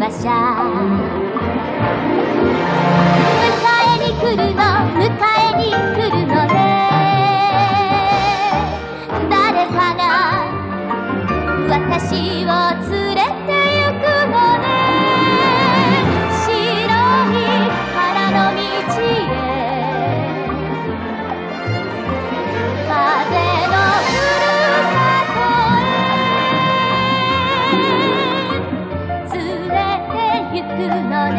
馬車迎えに来るの迎えに来るのね誰かが私を連れて行くのね白い花の道へ風のふるさとへ連れて行くのね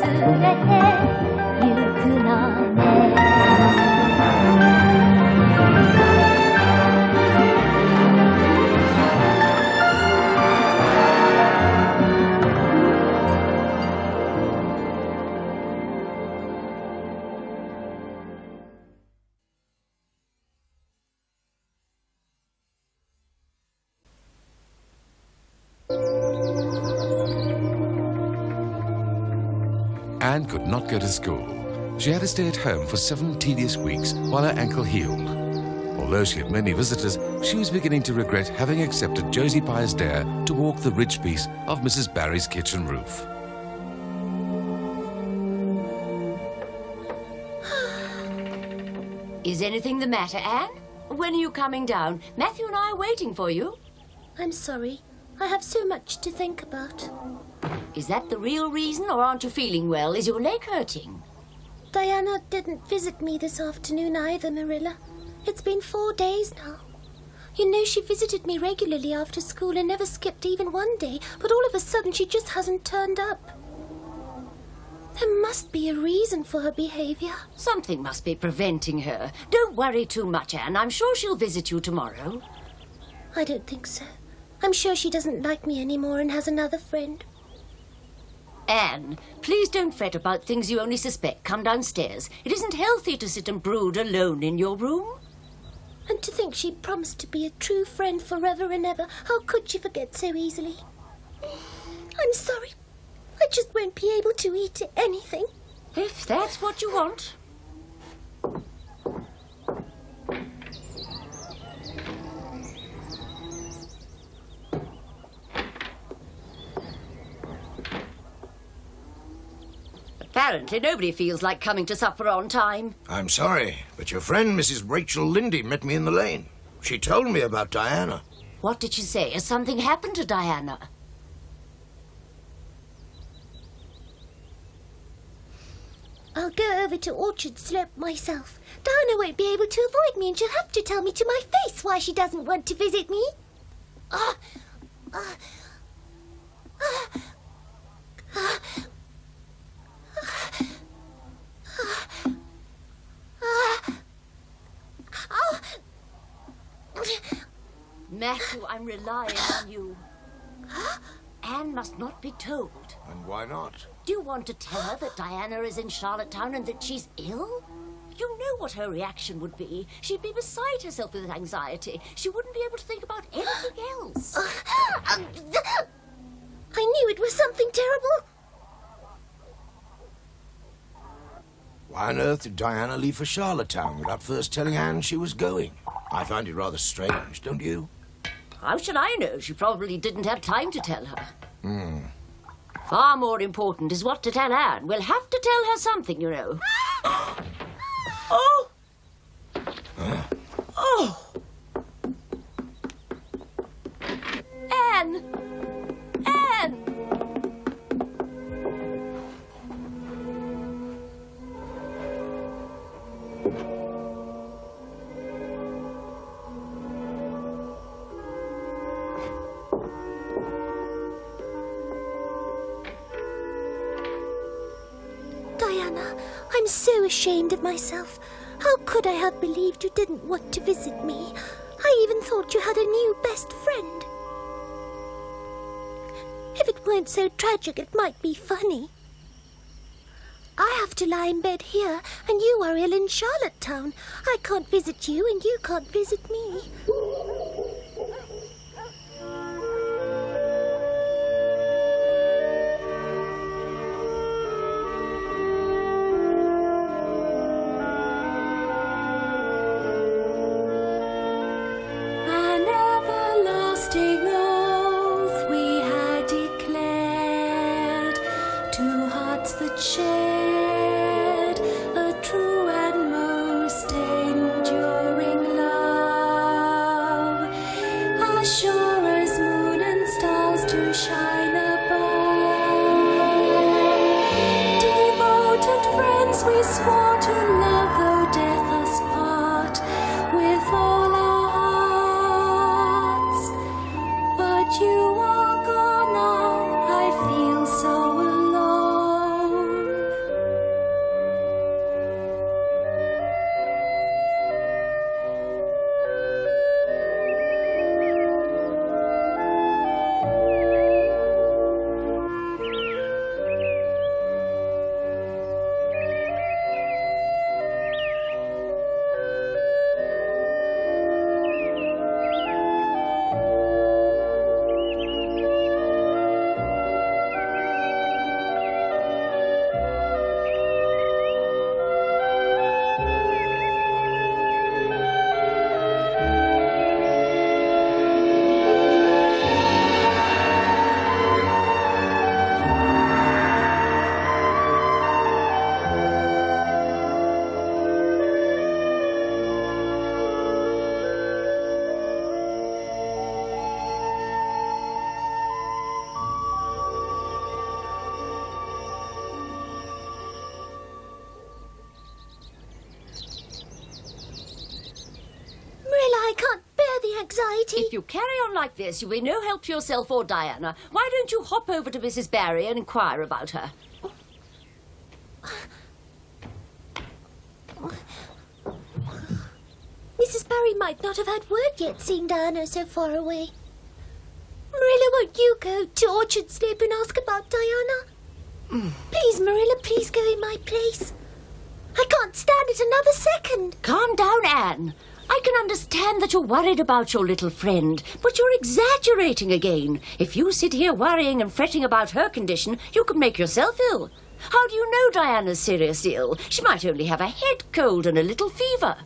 連れて行くのねAnne could not go to school. She had to stay at home for 7 tedious weeks while her ankle healed. Although she had many visitors, she was beginning to regret having accepted Josie Pye's dare to walk the ridge piece of Mrs. Barry's kitchen roof. Is anything the matter, Anne? When are you coming down? Matthew and I are waiting for you. I'm sorry. I have so much to think about. Is that the real reason, or aren't you feeling well? Is your leg hurting? Diana didn't visit me this afternoon either, Marilla. It's been 4 days now. You know, she visited me regularly after school and never skipped even one day, but all of a sudden she just hasn't turned up. There must be a reason for her behavior. Something must be preventing her. Don't worry too much, Anne. I'm sure she'll visit you tomorrow. I don't think so. I'm sure she doesn't like me anymore and has another friend. Anne, please don't fret about things you only suspect. Come downstairs. It isn't healthy to sit and brood alone in your room. And to think she promised to be a true friend forever and ever. How could she forget so easily? I'm sorry. I just won't be able to eat anything. If that's what you want. Apparently nobody feels like coming to supper on time. I'm sorry, but your friend, Mrs. Rachel Lindy, met me in the lane. She told me about Diana. What did she say? Has something happened to Diana? I'll go over to Orchard Slope myself. Diana won't be able to avoid me and she'll have to tell me to my face why she doesn't want to visit me. Matthew, I'm relying on you. Anne must not be told. And why not? Do you want to tell her that Diana is in Charlottetown and that she's ill? You know what her reaction would be. She'd be beside herself with anxiety. She wouldn't be able to think about anything else. I knew it was something terrible. Why on earth did Diana leave for Charlottetown without first telling Anne she was going? I find it rather strange, don't you? How should I know? She probably didn't have time to tell her. Far more important is what to tell Anne. We'll have to tell her something, you know. Oh! Oh! Anne! Anne! Diana, I'm so ashamed of myself. How could I have believed you didn't want to visit me? I even thought you had a new best friend. If it weren't so tragic, it might be funny. I have to lie in bed here, and you are ill in Charlottetown. I can't visit you, and you can't visit me. An everlasting shine above. Devoted friends, we swore to love though death us part with all our hearts. But you are gone now, I feel so alone. I can't bear the anxiety. If you carry on like this, you'll be no help to yourself or Diana. Why don't you hop over to Mrs. Barry and inquire about her? Mrs. Barry might not have had word yet, seeing Diana so far away. Marilla, won't you go to Orchard Slope and ask about Diana? Please, Marilla, please go in my place. I can't stand it another second. Calm down, Anne. I can understand that you're worried about your little friend, but you're exaggerating again. If you sit here worrying and fretting about her condition, you could make yourself ill. How do you know Diana's seriously ill? She might only have a head cold and a little fever.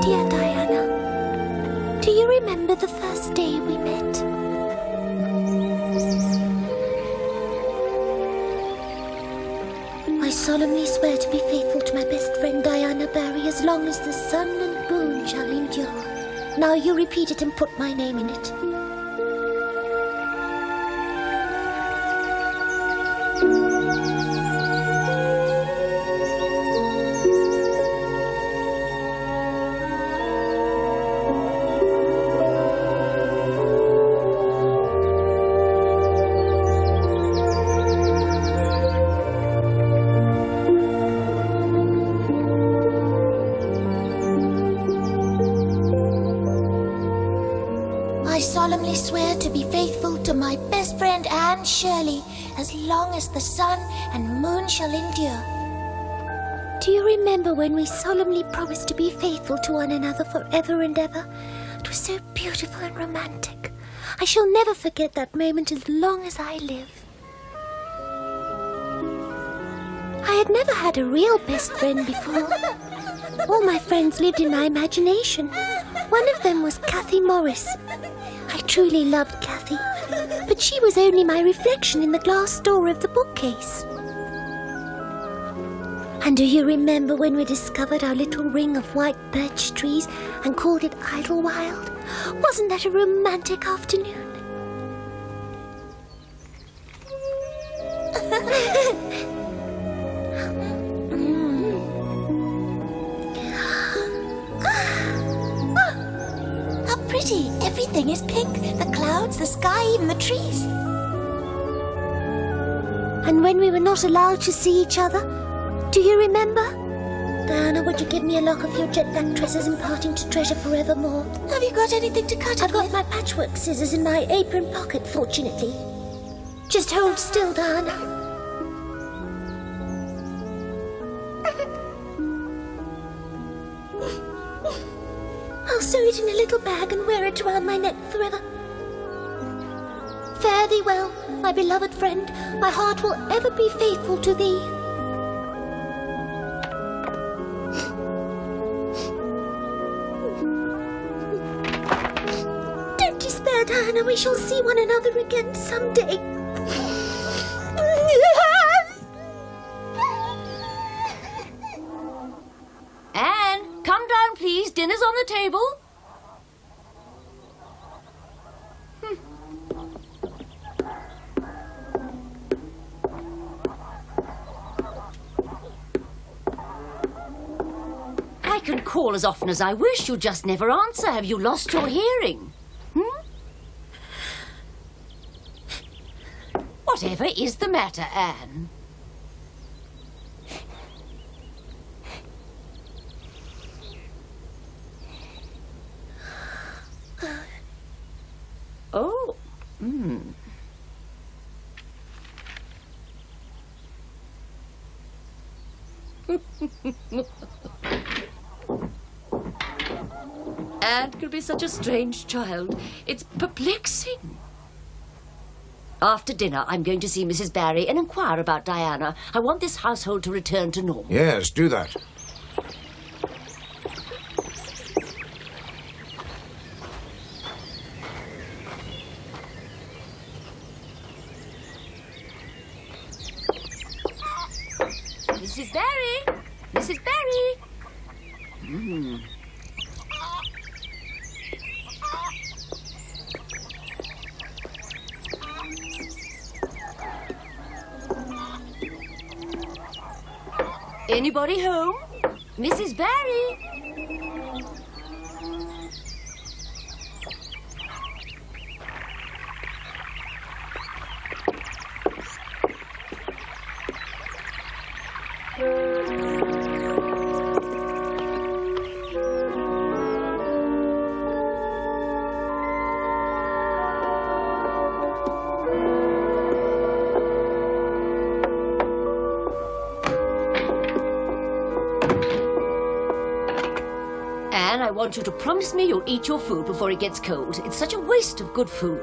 Dear Diana, do you remember the first day we met? I solemnly swear to be faithful to my best friend Diana Barry as long as the sun and moon shall endure. Now you repeat it and put my name in it. I solemnly swear to be faithful to my best friend Anne Shirley as long as the sun and moon shall endure. Do you remember when we solemnly promised to be faithful to one another forever and ever? It was so beautiful and romantic. I shall never forget that moment as long as I live. I had never had a real best friend before. All my friends lived in my imagination. One of them was Cathy Morris. I truly loved Cathy, but she was only my reflection in the glass door of the bookcase. And do you remember when we discovered our little ring of white birch trees and called it Idlewild? Wasn't that a romantic afternoon? How pretty! Everything is pink. The clouds, the sky, even the trees. And when we were not allowed to see each other, do you remember? Diana, would you give me a lock of your jet black tresses imparting to treasure forevermore? Have you got anything to cut? I've got my patchwork scissors in my apron pocket, fortunately. Just hold still, Diana. I'll sew it in a little bag and wear it around my neck forever. Fare thee well, my beloved friend. My heart will ever be faithful to thee. Don't despair, Diana. We shall see one another again someday. Anne, come down, please. Dinner's on the table. I can call as often as I wish. You just never answer. Have you lost your hearing? Whatever is the matter, Anne? Oh. Anne can be such a strange child. It's perplexing. After dinner, I'm going to see Mrs. Barry and inquire about Diana. I want this household to return to normal. Yes, do that. Mrs. Barry! Mrs. Barry! Anybody home? Mrs. Barry? I want you to promise me you'll eat your food before it gets cold. It's such a waste of good food.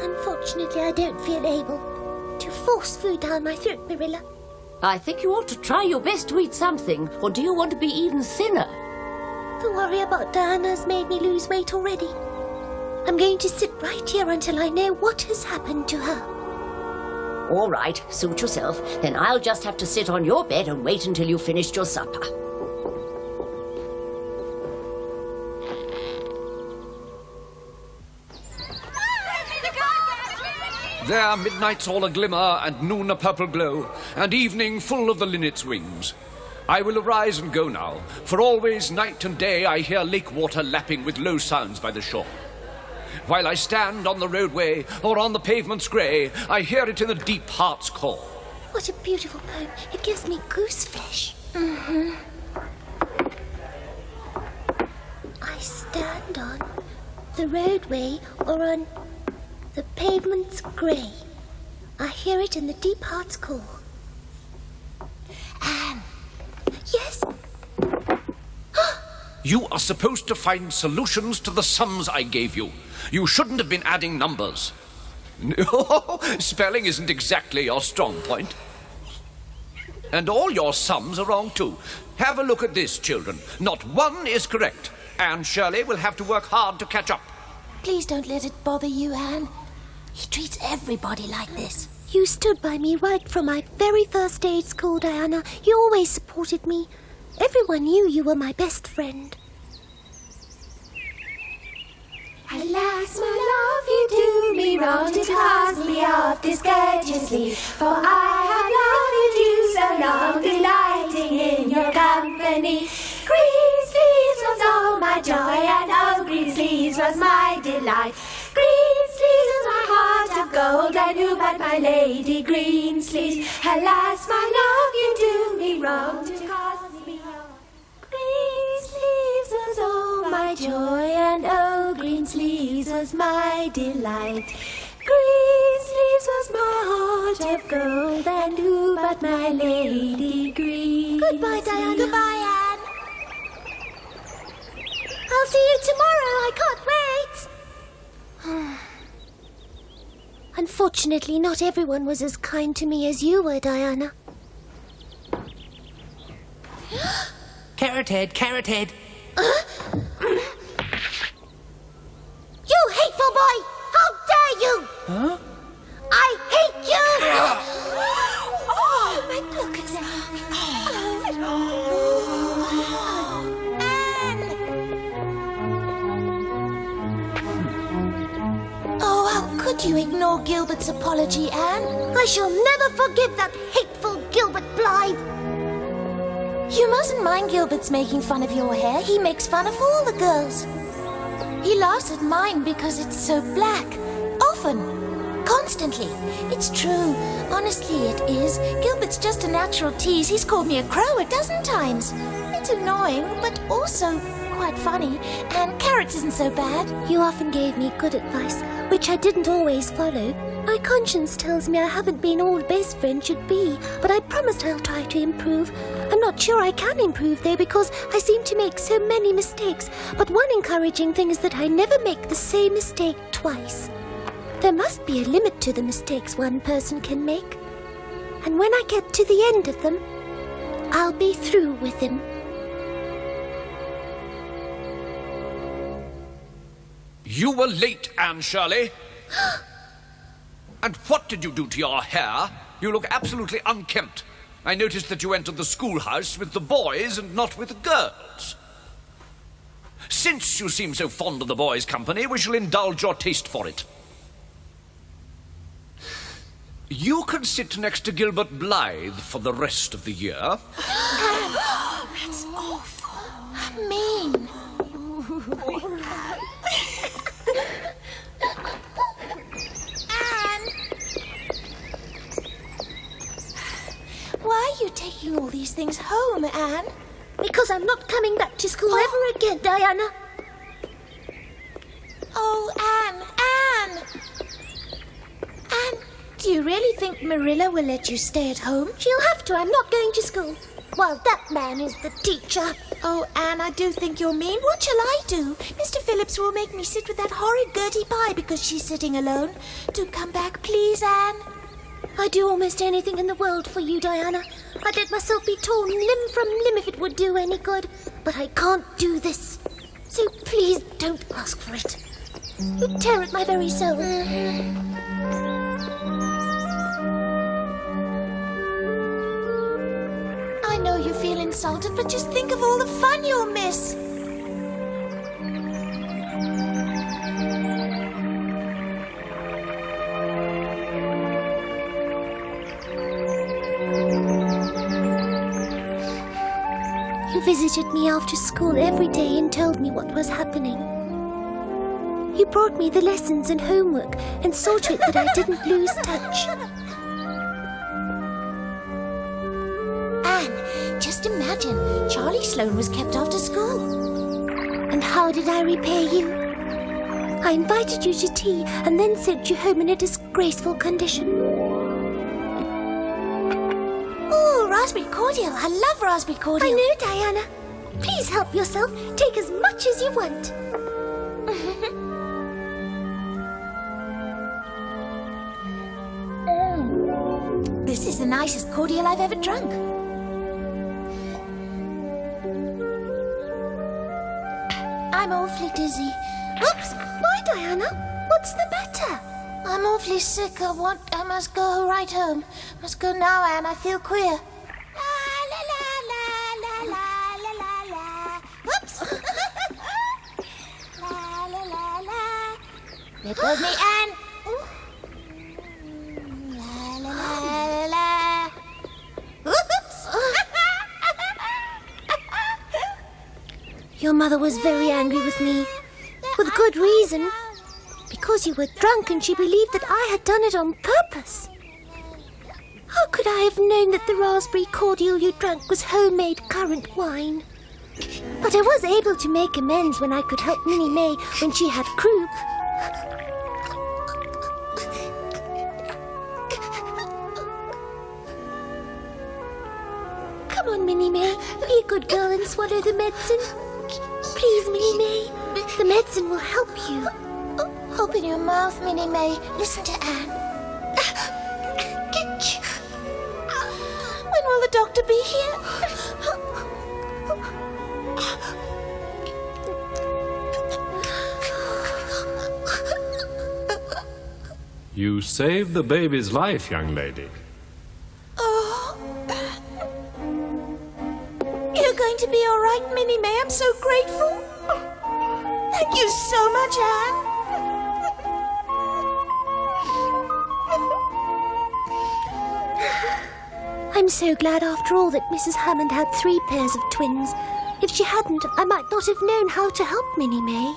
Unfortunately, I don't feel able to force food down my throat, Marilla. I think you ought to try your best to eat something, or do you want to be even thinner? The worry about Diana's made me lose weight already. I'm going to sit right here until I know what has happened to her. All right, suit yourself. Then I'll just have to sit on your bed and wait until you've finished your supper. There, midnight's all a glimmer, and noon a purple glow, and evening full of the linnet's wings. I will arise and go now, for always night and day I hear lake water lapping with low sounds by the shore. While I stand on the roadway or on the pavement's grey, I hear it in the deep heart's core. What a beautiful poem. It gives me goose flesh. I stand on the roadway or on the pavement's grey. I hear it in the deep heart's core. Anne. Yes? You are supposed to find solutions to the sums I gave you. You shouldn't have been adding numbers. No, spelling isn't exactly your strong point. And all your sums are wrong too. Have a look at this, children. Not one is correct. Anne Shirley will have to work hard to catch up. Please don't let it bother you, Anne. He treats everybody like this. You stood by me right from my very first day at school, Diana. You always supported me. Everyone knew you were my best friend. Alas, my love, you do me wrong to cast me off discourteously. For I have loved you so long, delighting in your company. Green sleeves was all my joy, and oh, green sleeves was my delight. Green sleeves was my heart of gold, I knew but my lady green sleeves. Alas, my love, you do me wrong to cast me off. Green sleeves was all my joy, and oh, green sleeves was my delight. Green sleeves was my heart of gold, and who but my lady green? Goodbye, Diana. Goodbye, Anne. I'll see you tomorrow. I can't wait. Unfortunately, not everyone was as kind to me as you were, Diana. Carrot Head, Carrot Head. You hateful boy! How dare you! Huh? I hate you! Oh, my goodness. Oh, how could you ignore Gilbert's apology, Anne? I shall never forgive that hateful Gilbert Blythe. You mustn't mind Gilbert's making fun of your hair. He makes fun of all the girls. He laughs at mine because it's so black. Often. Constantly. It's true. Honestly, it is. Gilbert's just a natural tease. He's called me a crow a dozen times. It's annoying, but also quite funny. And carrots isn't so bad. You often gave me good advice, which I didn't always follow. My conscience tells me I haven't been all the best friend should be, but I promised I'll try to improve. I'm not sure I can improve, though, because I seem to make so many mistakes. But one encouraging thing is that I never make the same mistake twice. There must be a limit to the mistakes one person can make. And when I get to the end of them, I'll be through with him. You were late, Anne Shirley. And what did you do to your hair? You look absolutely unkempt. I noticed that you entered the schoolhouse with the boys and not with the girls. Since you seem so fond of the boys' company, we shall indulge your taste for it. You can sit next to Gilbert Blythe for the rest of the year. That's awful. Mean. Why are you taking all these things home, Anne? Because I'm not coming back to school ever again, Diana. Oh, Anne! Anne, do you really think Marilla will let you stay at home? She'll have to. I'm not going to school. While that man is the teacher. Oh, Anne, I do think you're mean. What shall I do? Mr. Phillips will make me sit with that horrid Gertie Pye because she's sitting alone. Do come back, please, Anne. I'd do almost anything in the world for you, Diana. I'd let myself be torn limb from limb if it would do any good. But I can't do this. So please don't ask for it. You tear at my very soul. I know you feel insulted, but just think of all the fun you'll miss. You visited me after school every day and told me what was happening. You brought me the lessons and homework and saw to it that I didn't lose touch. Anne, just imagine, Charlie Sloane was kept after school. And how did I repay you? I invited you to tea and then sent you home in a disgraceful condition. Oh, raspberry cordial. I love raspberry cordial. I know, Diana. Please help yourself. Take as much as you want. This is the nicest cordial I've ever drunk. I'm awfully dizzy. Oops! Why, Diana? What's the matter? I'm awfully sick. I must go right home. Must go now, Anne. I feel queer. La la la la la la la. Whoops! La la la la. There goes me, Anne. La la la la. Whoops! Your mother was very angry with me. With good reason. Because you were drunk and she believed that I had done it on purpose. How could I have known that the raspberry cordial you drank was homemade currant wine? But I was able to make amends when I could help Minnie May when she had croup. Come on, Minnie May. Be a good girl and swallow the medicine. Please, Minnie May. The medicine will help you. Open your mouth, Minnie May. Listen to Anne. to be here. You saved the baby's life, young lady. Oh. You're going to be all right, Minnie May. I'm so grateful. Thank you so much, Anne. I'm so glad after all that Mrs. Hammond had 3 pairs of twins. If she hadn't, I might not have known how to help Minnie May.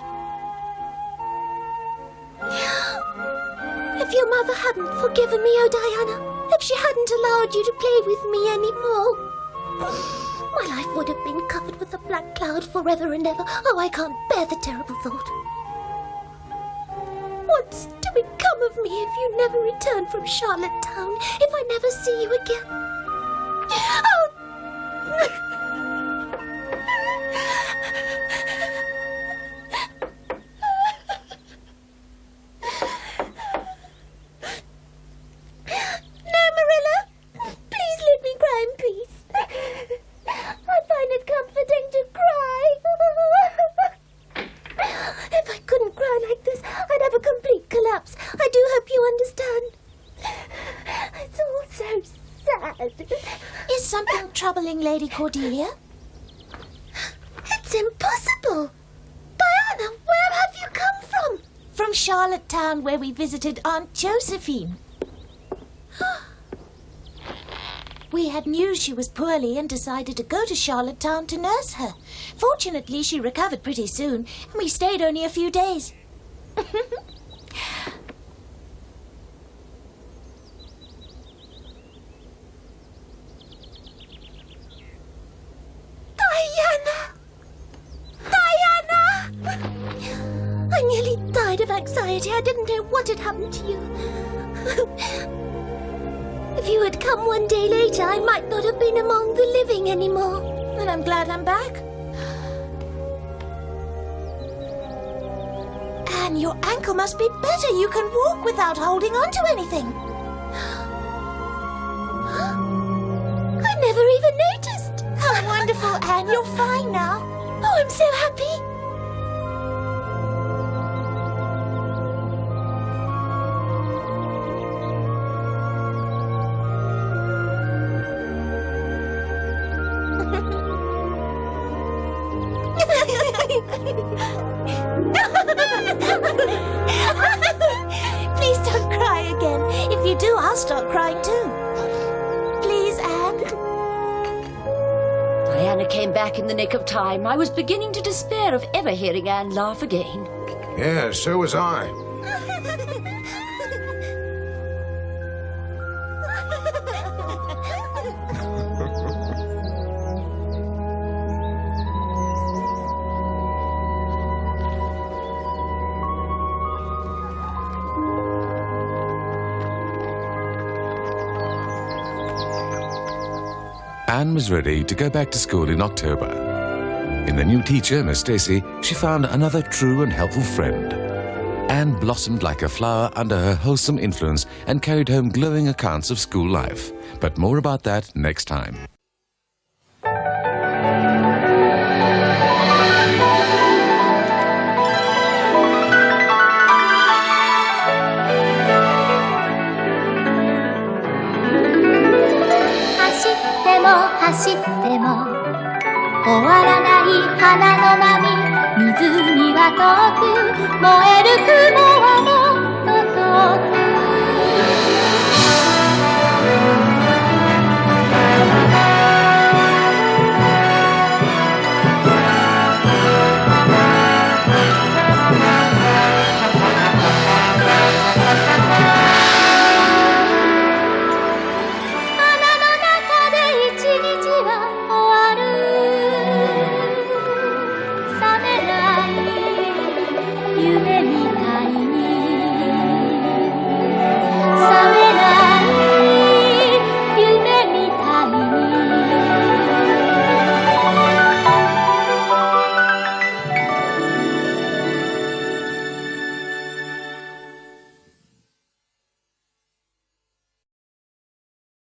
If your mother hadn't forgiven me, oh Diana, if she hadn't allowed you to play with me anymore, my life would have been covered with a black cloud forever and ever. Oh, I can't bear the terrible thought. What's to become of me if you never return from Charlottetown, if I never see you again? Oh! No, Marilla. Please let me cry in peace. I find it comforting to cry. If I couldn't cry like this, I'd have a complete collapse. I do hope you understand. It's all so sad. Is something troubling Lady Cordelia? It's impossible. Diana, where have you come from? From Charlottetown, where we visited Aunt Josephine. We had news she was poorly and decided to go to Charlottetown to nurse her. Fortunately, she recovered pretty soon, and we stayed only a few days. I nearly died of anxiety. I didn't know what had happened to you. If you had come one day later, I might not have been among the living anymore. And I'm glad I'm back. Anne, your ankle must be better. You can walk without holding on to anything. I never even noticed. How wonderful, Anne. You're fine now. Oh, I'm so happy. Please don't cry again. If you do, I'll start crying too. Please, Anne. Diana came back in the nick of time. I was beginning to despair of ever hearing Anne laugh again. Yeah, so was I. Anne was ready to go back to school in October. In the new teacher, Miss Stacy, she found another true and helpful friend. Anne blossomed like a flower under her wholesome influence and carried home glowing accounts of school life. But more about that next time.走っても終わらない花の波湖は遠く燃える雲はもっと遠く